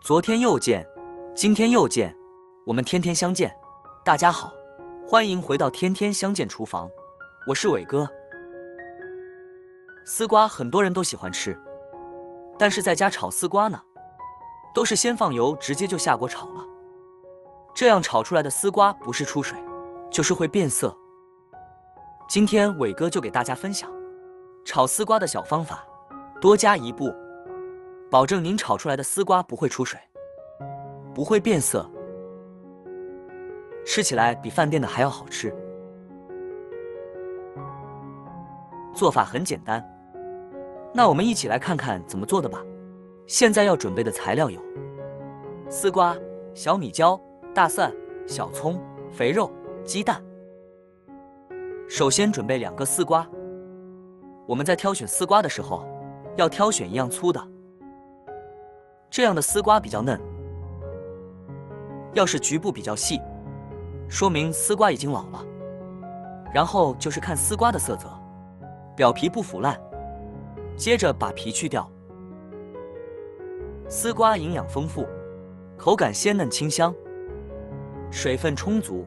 昨天又见，今天又见，我们天天相见。大家好，欢迎回到天天相见厨房，我是伟哥。丝瓜很多人都喜欢吃，但是在家炒丝瓜呢，都是先放油，直接就下锅炒了。这样炒出来的丝瓜不是出水，就是会变色。今天伟哥就给大家分享炒丝瓜的小方法，多加一步，保证您炒出来的丝瓜不会出水，不会变色，吃起来比饭店的还要好吃。做法很简单，那我们一起来看看怎么做的吧。现在要准备的材料有丝瓜、小米椒、大蒜、小葱、肥肉、鸡蛋。首先准备2个丝瓜，我们在挑选丝瓜的时候，要挑选一样粗的，这样的丝瓜比较嫩。要是局部比较细，说明丝瓜已经老了。然后就是看丝瓜的色泽，表皮不腐烂。接着把皮去掉。丝瓜营养丰富，口感鲜嫩清香，水分充足，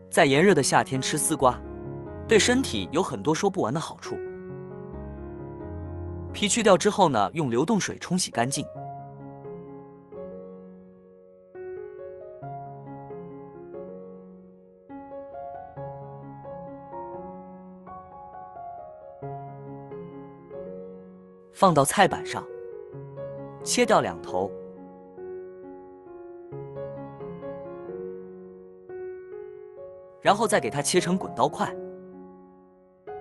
在炎热的夏天吃丝瓜，对身体有很多说不完的好处。皮去掉之后呢，用流动水冲洗干净。放到菜板上，切掉2头，然后再给它切成滚刀块，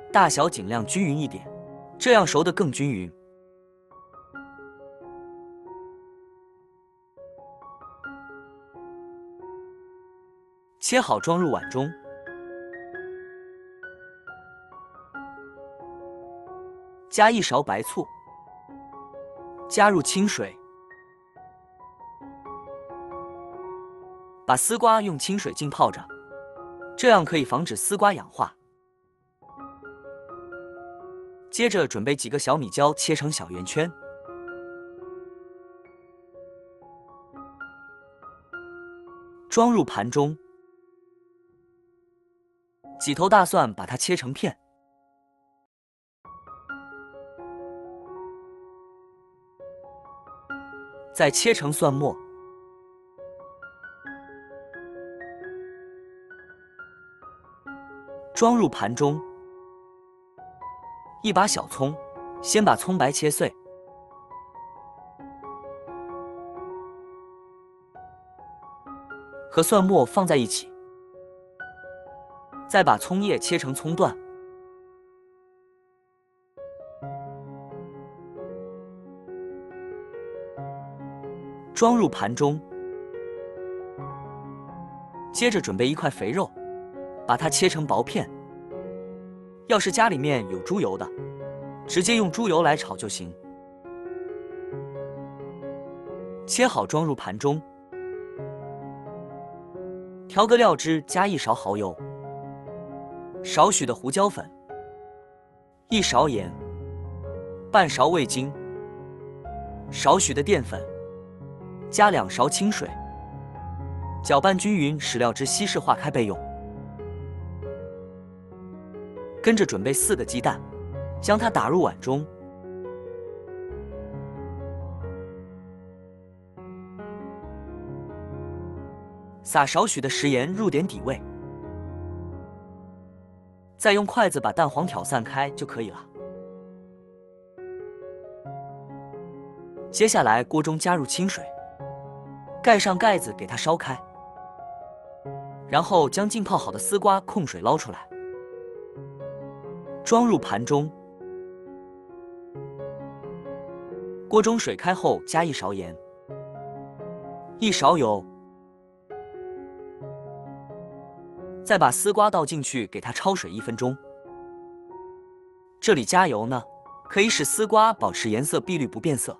大小尽量均匀一点，这样熟得更均匀。切好装入碗中，加1勺白醋，加入清水，把丝瓜用清水浸泡着，这样可以防止丝瓜氧化。接着准备几个小米椒，切成小圆圈，装入盘中。几头大蒜，把它切成片，再切成蒜末，装入盘中。1把小葱，先把葱白切碎，和蒜末放在一起，再把葱叶切成葱段，装入盘中。接着准备1块肥肉，把它切成薄片。要是家里面有猪油的，直接用猪油来炒就行。切好装入盘中。调个料汁，加1勺蚝油，少许的胡椒粉，1勺盐，半勺味精，少许的淀粉，加2勺清水，搅拌均匀，使料汁稀释化开备用。跟着准备4个鸡蛋，将它打入碗中，撒少许的食盐入点底味，再用筷子把蛋黄挑散开就可以了。接下来锅中加入清水，盖上盖子给它烧开，然后将浸泡好的丝瓜控水捞出来，装入盘中。锅中水开后，加1勺盐，1勺油，再把丝瓜倒进去，给它焯水1分钟。这里加油呢，可以使丝瓜保持颜色碧绿不变色。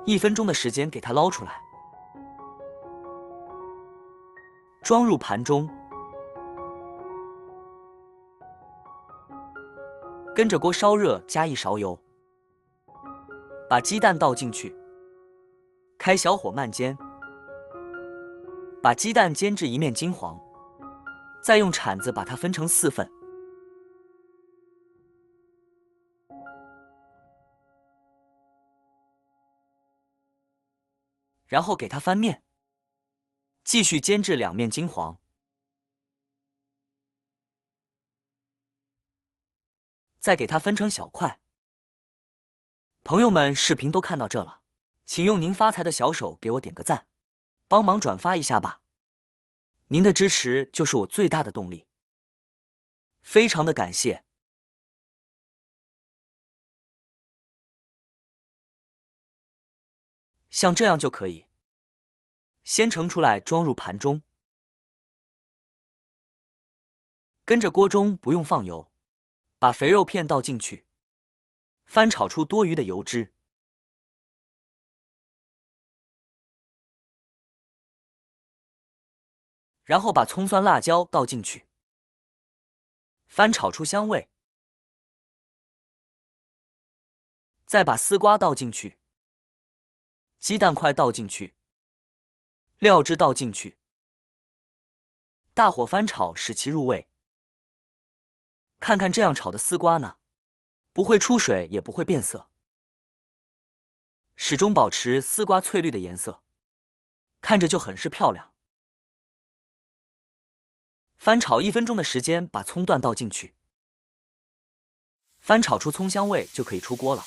1分钟的时间给它捞出来，装入盘中。跟着锅烧热，加1勺油，把鸡蛋倒进去，开小火慢煎，把鸡蛋煎至一面金黄，再用铲子把它分成4份，然后给它翻面，继续煎至2面金黄。再给它分成小块。朋友们，视频都看到这了，请用您发财的小手给我点个赞，帮忙转发一下吧。您的支持就是我最大的动力，非常的感谢。像这样就可以。先盛出来，装入盘中，跟着锅中不用放油，把肥肉片倒进去，翻炒出多余的油脂，然后把葱蒜辣椒倒进去，翻炒出香味，再把丝瓜倒进去，鸡蛋块倒进去，料汁倒进去，大火翻炒使其入味。看看这样炒的丝瓜呢，不会出水也不会变色，始终保持丝瓜翠绿的颜色，看着就很是漂亮。翻炒1分钟的时间，把葱段倒进去，翻炒出葱香味就可以出锅了。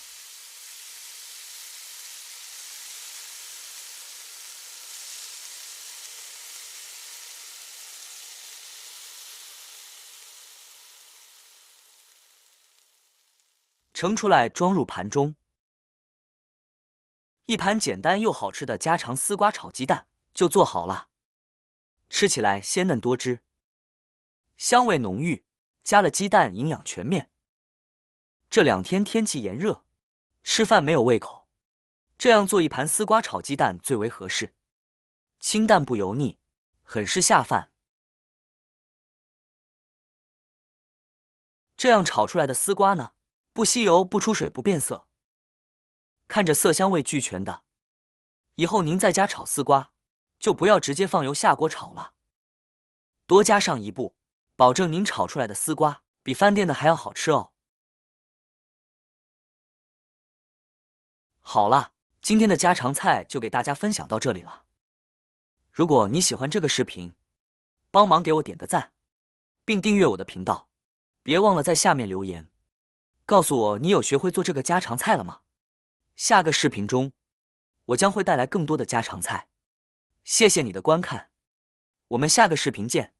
盛出来，装入盘中。一盘简单又好吃的家常丝瓜炒鸡蛋就做好了，吃起来鲜嫩多汁，香味浓郁，加了鸡蛋营养全面。这2天天气炎热，吃饭没有胃口，这样做一盘丝瓜炒鸡蛋最为合适，清淡不油腻，很是下饭。这样炒出来的丝瓜呢，不吸油，不出水，不变色，看着色香味俱全的。以后您在家炒丝瓜，就不要直接放油下锅炒了，多加上1步，保证您炒出来的丝瓜比饭店的还要好吃哦。好了，今天的家常菜就给大家分享到这里了。如果你喜欢这个视频，帮忙给我点个赞，并订阅我的频道，别忘了在下面留言，告诉我你有学会做这个家常菜了吗？下个视频中，我将会带来更多的家常菜。谢谢你的观看，我们下个视频见。